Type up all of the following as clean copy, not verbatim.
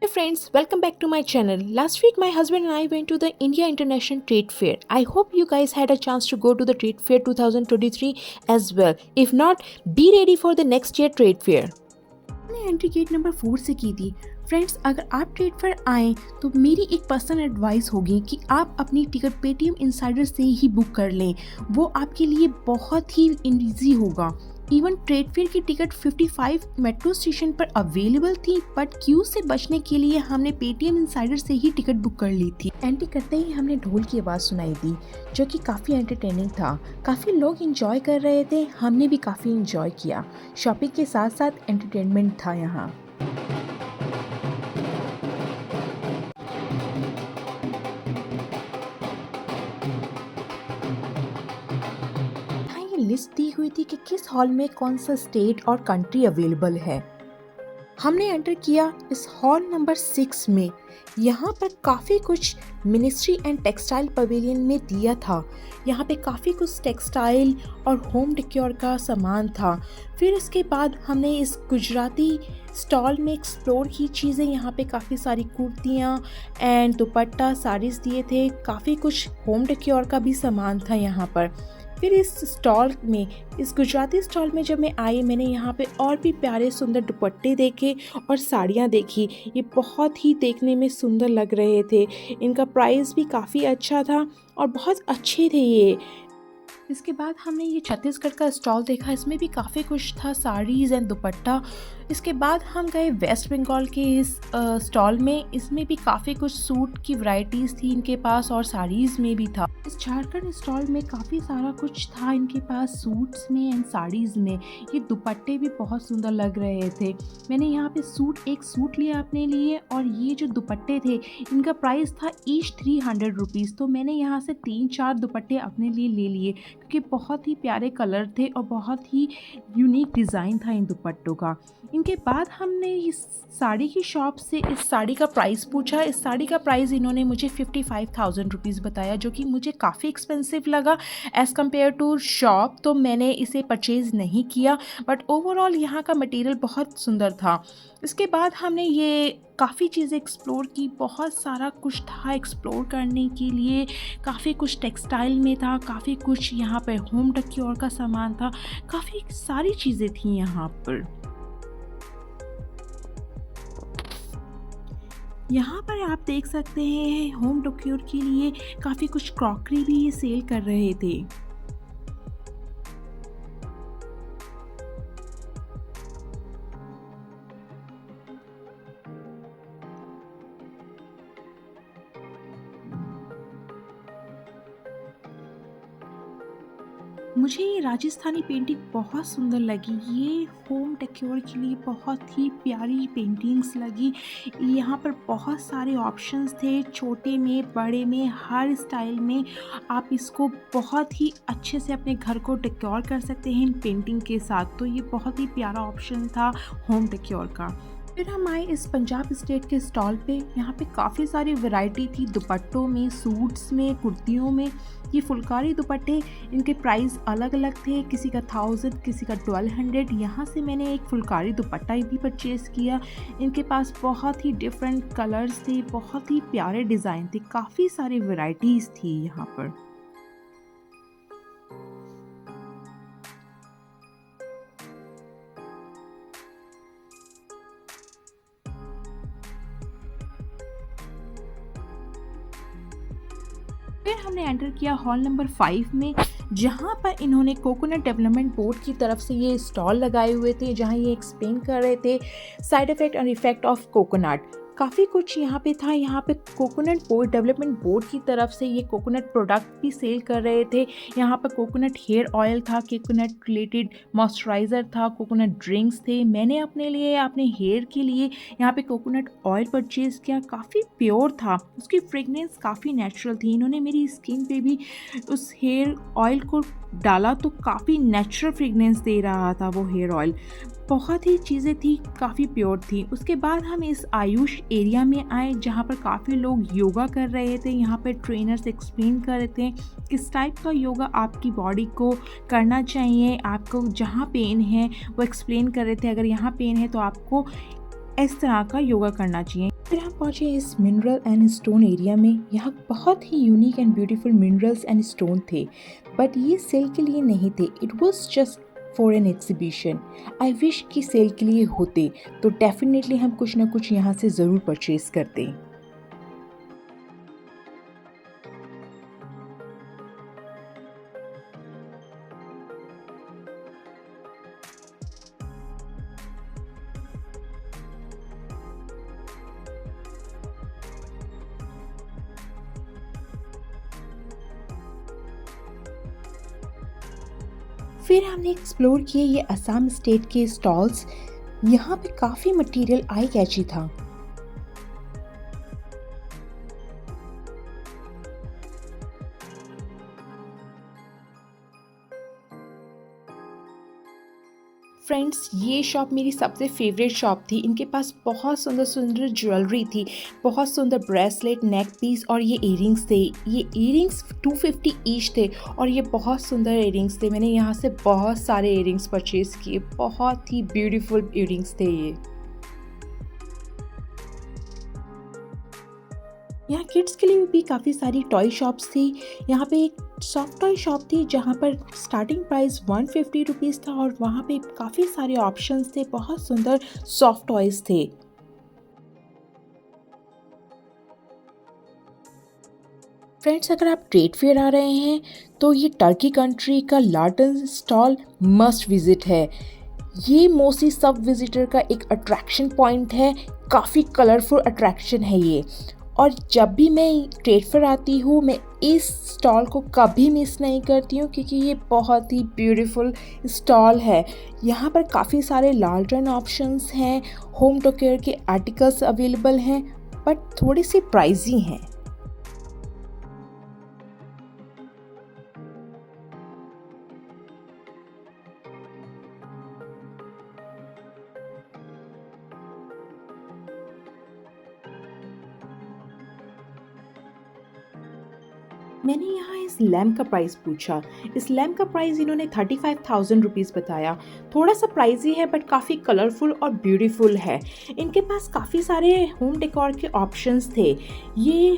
Hey friends, welcome back to my channel. Last week my husband and I went to the India International Trade Fair. I hope you guys had a chance to go to the Trade Fair 2023 as well. If not, be ready for the next year Trade Fair. हमने entry gate number 4 से की थी। Friends, अगर आप trade fair आएँ तो मेरी एक पर्सनल एडवाइस होगी कि आप अपनी टिकट पेटीएम इनसाइडर से ही बुक कर लें। वो आपके लिए बहुत ही ईजी होगा। इवन ट्रेड फेयर की टिकट 55 मेट्रो स्टेशन पर अवेलेबल थी, बट क्यू से बचने के लिए हमने पेटीएम इनसाइडर से ही टिकट बुक कर ली थी। एंट्री करते ही हमने ढोल की आवाज़ सुनाई दी, जो कि काफ़ी एंटरटेनिंग था। काफ़ी लोग इंजॉय कर रहे थे, हमने भी काफ़ी इंजॉय किया। शॉपिंग के साथ साथ एंटरटेनमेंट था यहाँ। यहाँ ये लिस्ट दी हुई थी कि किस हॉल में कौन सा स्टेट और कंट्री अवेलेबल है। हमने एंटर किया इस हॉल नंबर 6 में। यहाँ पर काफ़ी कुछ मिनिस्ट्री एंड टेक्सटाइल पवेलियन में दिया था। यहाँ पे काफ़ी कुछ टेक्सटाइल और होम डेकोर का सामान था। फिर इसके बाद हमने इस गुजराती स्टॉल में एक्सप्लोर की चीज़ें। यहाँ पे काफ़ी सारी कुर्तियाँ एंड दुपट्टा साड़ीज़ दिए थे। काफ़ी कुछ होम डेकोर का भी सामान था यहाँ पर। फिर इस गुजराती स्टॉल में जब मैं आई, मैंने यहाँ पे और भी प्यारे सुंदर दुपट्टे देखे और साड़ियाँ देखी। ये बहुत ही देखने में सुंदर लग रहे थे। इनका प्राइस भी काफ़ी अच्छा था और बहुत अच्छे थे ये। इसके बाद हमने ये छत्तीसगढ़ का स्टॉल देखा, इसमें भी काफ़ी कुछ था, साड़ीज़ एंड दुपट्टा। इसके बाद हम गए वेस्ट बंगाल के इस स्टॉल में। इसमें भी काफ़ी कुछ सूट की वैरायटीज़ थी इनके पास और साड़ीज़ में भी था। इस झारखंड स्टॉल में काफ़ी सारा कुछ था इनके पास, सूट्स में एंड साड़ीज़ में। ये दुपट्टे भी बहुत सुंदर लग रहे थे। मैंने यहाँ पे एक सूट लिया अपने लिए, और ये जो दुपट्टे थे इनका प्राइस था ईच 300 रुपीज़। तो मैंने यहाँ से 3-4 दुपट्टे अपने लिए ले लिए, क्योंकि बहुत ही प्यारे कलर थे और बहुत ही यूनिक डिज़ाइन था इन दुपट्टों का। इनके बाद हमने इस साड़ी की शॉप से इस साड़ी का प्राइस पूछा। इस साड़ी का प्राइस इन्होंने मुझे 55,000 रुपीज़ बताया, जो कि मुझे काफ़ी एक्सपेंसिव लगा एज़ कम्पेयर टू शॉप। तो मैंने इसे परचेज़ नहीं किया, बट ओवरऑल यहाँ का मटेरियल बहुत सुंदर था। इसके बाद हमने ये काफ़ी चीज़ें एक्सप्लोर की। बहुत सारा कुछ था एक्सप्लोर करने के लिए। काफ़ी कुछ टेक्सटाइल में था, काफ़ी कुछ यहाँ पर होम डेकोर का सामान था, काफ़ी सारी चीज़ें थी यहाँ पर। यहाँ पर आप देख सकते हैं होम डेकोर के लिए काफ़ी कुछ क्रॉकरी भी ये सेल कर रहे थे। मुझे ये राजस्थानी पेंटिंग बहुत सुंदर लगी। ये होम डेकोर के लिए बहुत ही प्यारी पेंटिंग्स लगी। यहाँ पर बहुत सारे ऑप्शंस थे, छोटे में बड़े में हर स्टाइल में। आप इसको बहुत ही अच्छे से अपने घर को डेकोर कर सकते हैं इन पेंटिंग के साथ। तो ये बहुत ही प्यारा ऑप्शन था होम डेकोर का। फिर हम आए इस पंजाब स्टेट के स्टॉल पे। यहाँ पे काफ़ी सारी वैरायटी थी दुपट्टों में, सूट्स में, कुर्तियों में। ये फुलकारी दुपट्टे, इनके प्राइस अलग अलग थे, किसी का 1000, किसी का 1200। यहाँ से मैंने एक फुलकारी दुपट्टा भी परचेज़ किया। इनके पास बहुत ही डिफरेंट कलर्स थे, बहुत ही प्यारे डिज़ाइन थे, काफ़ी सारी वैरायटीज़ थी यहाँ पर। फिर हमने एंटर किया हॉल नंबर 5 में, जहाँ पर इन्होंने कोकोनट डेवलपमेंट बोर्ड की तरफ से ये स्टॉल लगाए हुए थे, जहाँ ये एक्सप्लेन कर रहे थे साइड इफ़ेक्ट और इफ़ेक्ट ऑफ कोकोनट। काफ़ी कुछ यहाँ पे था। यहाँ पे कोकोनट बोर्ड डेवलपमेंट बोर्ड की तरफ से ये कोकोनट प्रोडक्ट भी सेल कर रहे थे। यहाँ पर कोकोनट हेयर ऑयल था, कोकोनट रिलेटेड मॉइस्चराइज़र था, कोकोनट ड्रिंक्स थे। मैंने अपने लिए अपने हेयर के लिए यहाँ पे कोकोनट ऑयल परचेज़ किया। काफ़ी प्योर था, उसकी फ्रेगनेंस काफ़ी नेचुरल थी। इन्होंने मेरी स्किन पे भी उस हेयर ऑयल को डाला तो काफ़ी नेचुरल फ्रेगनेंस दे रहा था वो हेयर ऑयल। बहुत ही चीज़ें थी, काफ़ी प्योर थी। उसके बाद हम इस आयुष एरिया में आए, जहाँ पर काफ़ी लोग योगा कर रहे थे। यहाँ पर ट्रेनर्स एक्सप्लेन कर रहे थे किस टाइप का योगा आपकी बॉडी को करना चाहिए, आपको जहाँ पेन है वो एक्सप्लेन कर रहे थे। अगर यहाँ पेन है तो आपको इस तरह का योगा करना चाहिए। पहुंचे इस मिनरल एंड स्टोन एरिया में। यहाँ बहुत ही unique and beautiful minerals and stone थे, बट ये सेल के लिए नहीं थे। It was just for an exhibition. I wish कि सेल के लिए होते तो डेफिनेटली हम कुछ ना कुछ यहाँ से ज़रूर परचेज करते। फिर हमने एक्सप्लोर किए ये असम स्टेट के स्टॉल्स। यहाँ पे काफ़ी मटेरियल आई कैची था। फ्रेंड्स, ये शॉप मेरी सबसे फेवरेट शॉप थी। इनके पास बहुत सुंदर सुंदर ज्वेलरी थी, बहुत सुंदर ब्रेसलेट, नेक पीस और ये इयरिंग्स थे। ये इयरिंग्स 250 ईच थे और ये बहुत सुंदर इयरिंग्स थे। मैंने यहाँ से बहुत सारे इयरिंग्स परचेज़ किए। बहुत ही ब्यूटीफुल इयरिंग्स थे ये। यहाँ किड्स के लिए भी काफ़ी सारी टॉय शॉप्स थी। यहाँ पे एक सॉफ्ट टॉय शॉप थी जहाँ पर स्टार्टिंग प्राइस 150 रुपीज़ था और वहाँ पे काफ़ी सारे ऑप्शंस थे। बहुत सुंदर सॉफ्ट टॉयज थे। फ्रेंड्स, अगर आप ट्रेड फेयर आ रहे हैं तो ये टर्की कंट्री का लार्टन स्टॉल मस्ट विजिट है। ये मोस्टली सब विजिटर का एक अट्रैक्शन पॉइंट है। काफ़ी कलरफुल अट्रैक्शन है ये। और जब भी मैं ट्रेड फेयर आती हूँ मैं इस स्टॉल को कभी मिस नहीं करती हूँ, क्योंकि ये बहुत ही ब्यूटीफुल स्टॉल है। यहाँ पर काफ़ी सारे लालटेन ऑप्शंस हैं, होम डेकोर के आर्टिकल्स अवेलेबल हैं, बट थोड़ी सी प्राइजी हैं। मैंने यहाँ इस लैम्प का प्राइस पूछा। इस लैम्प का प्राइस इन्होंने 35,000 रुपीज़ बताया। थोड़ा सा प्राइजी है बट काफ़ी कलरफुल और ब्यूटीफुल है। इनके पास काफ़ी सारे होम डेकोर के ऑप्शंस थे। ये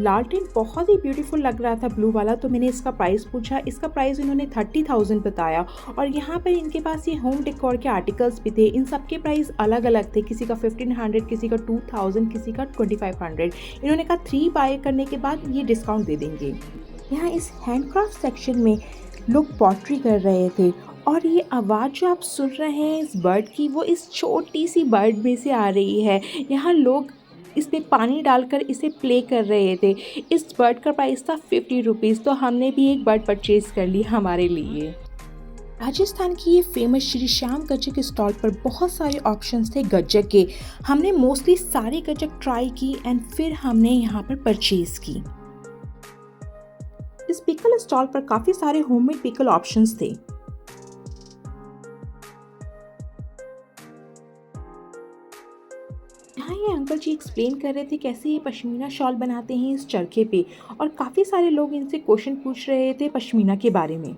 लालटेन बहुत ही ब्यूटीफुल लग रहा था, ब्लू वाला, तो मैंने इसका प्राइस पूछा। इसका प्राइस इन्होंने 30,000 बताया। और यहाँ पर इनके पास ये होम डेकोर के आर्टिकल्स भी थे। इन सब के प्राइस अलग अलग थे, किसी का 1500, किसी का 2000, किसी का 2500। इन्होंने कहा 3 बाय करने के बाद ये डिस्काउंट दे देंगे। यहाँ इस हैंडक्राफ्ट सेक्शन में लोग पॉटरी कर रहे थे और ये आवाज़ जो आप सुन रहे हैं इस बर्ड की, वो इस छोटी सी बर्ड में से आ रही है। यहाँ लोग इसमें पानी डालकर इसे प्ले कर रहे थे। इस बर्ड का प्राइस था 50 रुपीज़, तो हमने भी एक बर्ड परचेज़ कर ली हमारे लिए। राजस्थान की ये फेमस श्री श्याम गज्जक के स्टॉल पर बहुत सारे ऑप्शंस थे गज्जक के। हमने मोस्टली सारे गज्जक ट्राई की एंड फिर हमने यहाँ पर परचेज़ की। इस पिकल स्टॉल पर काफ़ी सारे होममेड पिकल ऑप्शंस थे। यहाँ ये अंकल जी एक्सप्लेन कर रहे थे कैसे ये पश्मीना शॉल बनाते हैं इस चरखे पे, और काफ़ी सारे लोग इनसे क्वेश्चन पूछ रहे थे पश्मीना के बारे में।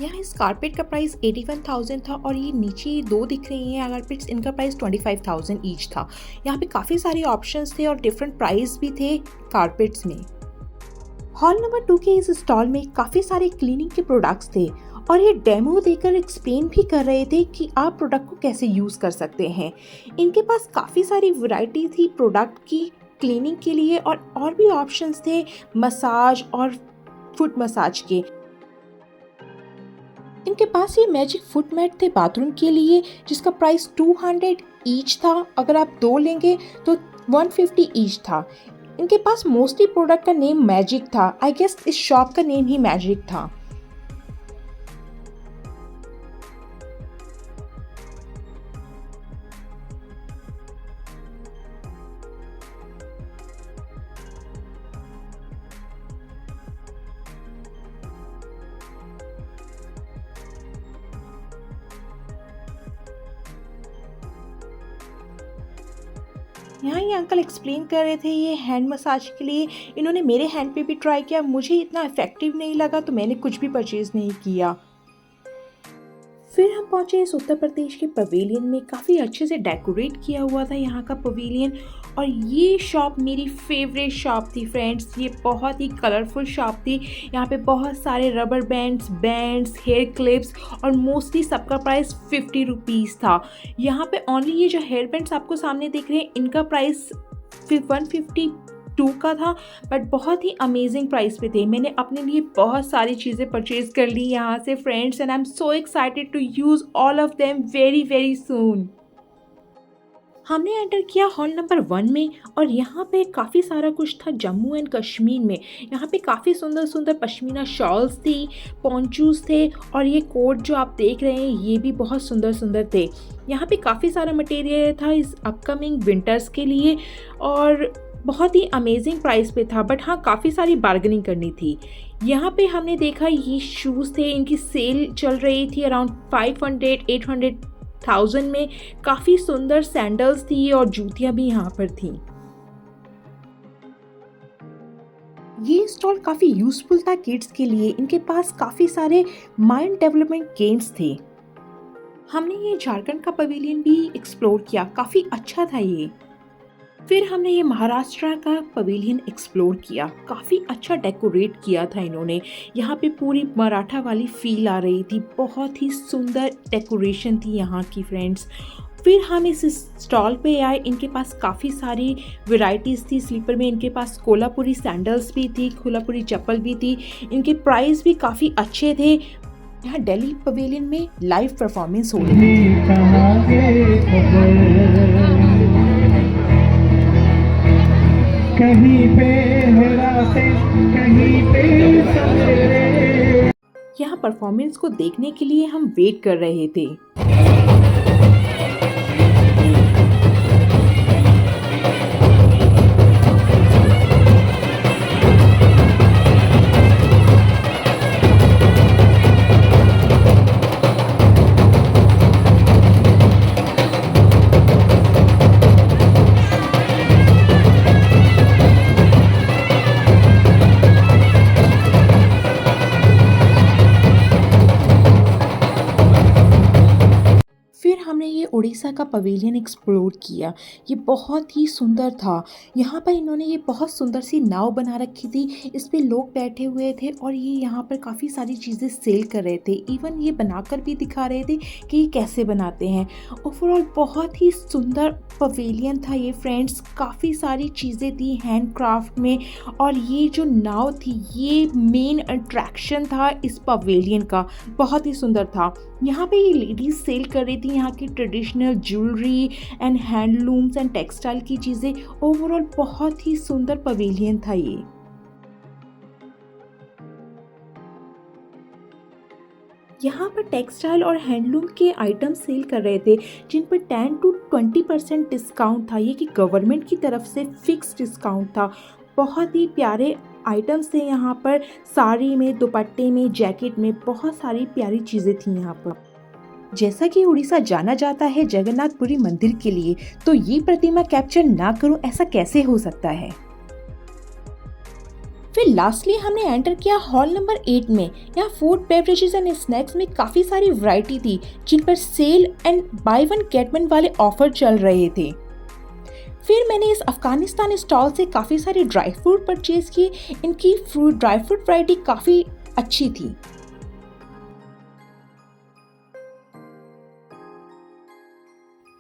यहाँ इस कारपेट का प्राइस 81,000 था और ये नीचे दो दिख रही हैं कारपेट्स, इनका प्राइस 25,000 ईच था। यहाँ पे काफ़ी सारे ऑप्शंस थे और डिफरेंट प्राइस भी थे कारपेट्स में। हॉल नंबर 2 के इस स्टॉल में काफ़ी सारे क्लीनिंग के प्रोडक्ट्स थे और ये डेमो देकर एक्सप्लेन भी कर रहे थे कि आप प्रोडक्ट को कैसे यूज़ कर सकते हैं। इनके पास काफ़ी सारी वैरायटी थी प्रोडक्ट की क्लीनिंग के लिए, और भी ऑप्शंस थे मसाज और फुट मसाज के। इनके पास ये मैजिक फुट मैट थे बाथरूम के लिए, जिसका प्राइस 200 ईच था। अगर आप 2 लेंगे तो 150 ईच था। इनके पास मोस्टली प्रोडक्ट का नेम मैजिक था। आई गेस इस शॉप का नेम ही मैजिक था। यहाँ ये अंकल एक्सप्लेन कर रहे थे ये हैंड मसाज के लिए। इन्होंने मेरे हैंड पे भी ट्राई किया, मुझे इतना इफ़ेक्टिव नहीं लगा तो मैंने कुछ भी परचेज़ नहीं किया। फिर हम पहुँचे इस उत्तर प्रदेश के पवेलियन में। काफ़ी अच्छे से डेकोरेट किया हुआ था यहाँ का पवेलियन। और ये शॉप मेरी फेवरेट शॉप थी फ्रेंड्स। ये बहुत ही कलरफुल शॉप थी। यहाँ पे बहुत सारे रबर बैंड्स, हेयर क्लिप्स और मोस्टली सबका प्राइस 50 रुपीज़ था। यहाँ पे ओनली ये जो हेयर बैंड्स आपको सामने दिख रहे हैं इनका प्राइस 152 का था, बट बहुत ही अमेजिंग प्राइस पे थे। मैंने अपने लिए बहुत सारी चीज़ें परचेज़ कर ली यहाँ से friends, and I am so excited to use all of them very very soon. हमने एंटर किया हॉल नंबर 1 में और यहाँ पे काफ़ी सारा कुछ था जम्मू एंड कश्मीर में। यहाँ पे काफ़ी सुंदर सुंदर पश्मीना शॉल्स थी, पॉन्चूस थे और ये कोट जो आप देख रहे हैं ये भी बहुत सुंदर सुंदर थे। यहाँ पे काफ़ी सारा मटेरियल था इस अपकमिंग विंटर्स के लिए और बहुत ही अमेजिंग प्राइस पे था, बट हाँ काफ़ी सारी बार्गेनिंग करनी थी। यहाँ पे हमने देखा ये शूज़ थे, इनकी सेल चल रही थी अराउंड 500-800,000 में। काफ़ी सुंदर सैंडल्स थी और जूतियाँ भी यहाँ पर थी। ये स्टॉल काफ़ी यूज़फुल था किड्स के लिए। इनके पास काफ़ी सारे माइंड डेवलपमेंट गेम्स थे। हमने ये झारखंड का पवेलियन भी एक्सप्लोर किया, काफ़ी अच्छा था ये। फिर हमने ये महाराष्ट्र का पवेलियन एक्सप्लोर किया। काफ़ी अच्छा डेकोरेट किया था इन्होंने। यहाँ पे पूरी मराठा वाली फील आ रही थी। बहुत ही सुंदर डेकोरेशन थी यहाँ की फ्रेंड्स। फिर हम इस स्टॉल पे आए। इनके पास काफ़ी सारी वैरायटीज़ थी। स्लीपर में इनके पास कोल्हापुरी सैंडल्स भी थी, कोल्हापुरी चप्पल भी थी। इनके प्राइस भी काफ़ी अच्छे थे। यहाँ दिल्ली पवेलियन में लाइव परफॉर्मेंस हो रही थी। कहीं पे रातें, कहीं पे सवेरे। यहाँ परफॉर्मेंस को देखने के लिए हम वेट कर रहे थे। उड़ीसा का पवेलियन एक्सप्लोर किया। ये बहुत ही सुंदर था। यहाँ पर इन्होंने ये बहुत सुंदर सी नाव बना रखी थी। इस पे लोग बैठे हुए थे और ये यहाँ पर काफ़ी सारी चीज़ें सेल कर रहे थे। इवन ये बनाकर भी दिखा रहे थे कि ये कैसे बनाते हैं। ओवरऑल बहुत ही सुंदर पवेलियन था ये फ्रेंड्स। काफ़ी सारी चीज़ें थी हैंडक्राफ्ट में और ये जो नाव थी ये मेन अट्रैक्शन था इस पवेलियन का। बहुत ही सुंदर था। यहाँ पे ये लेडीज सेल कर रही थी यहाँ की traditional jewellery and handlooms and textile की चीज़ें। ओवरऑल बहुत ही सुंदर पवेलियन था ये। यहाँ पर टेक्सटाइल और हैंडलूम के आइटम सेल कर रहे थे जिन पर 10 to 20% डिस्काउंट था। ये कि गवर्नमेंट की तरफ से फिक्स डिस्काउंट था। बहुत ही प्यारे आइटम्स थे यहाँ पर। साड़ी में, दुपट्टे में, जैकेट में बहुत सारी प्यारी चीज़ें थी यहाँ पर। जैसा कि उड़ीसा जाना जाता है जगन्नाथपुरी मंदिर के लिए, तो ये प्रतिमा कैप्चर ना करूं ऐसा कैसे हो सकता है। फिर लास्टली हमने एंटर किया हॉल नंबर 8 में। यहाँ फूड, बेवरेजेस एंड स्नैक्स में काफ़ी सारी वैरायटी थी जिन पर sale and buy one get one वाले ऑफर चल रहे थे। फिर मैंने इस अफगानिस्तान स्टॉल से काफ़ी सारे ड्राई फ्रूट परचेज किए। इनकी ड्राई फ्रूट वैरायटी काफ़ी अच्छी थी।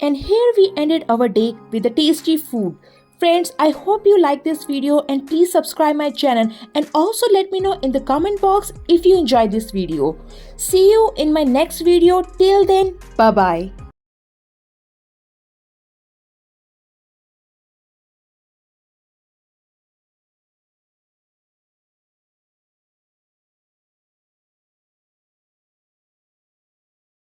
And here we ended our day with the tasty food. Friends, I hope you like this video and please subscribe my channel and also let me know in the comment box if you enjoyed this video. See you in my next video. Till then, bye bye.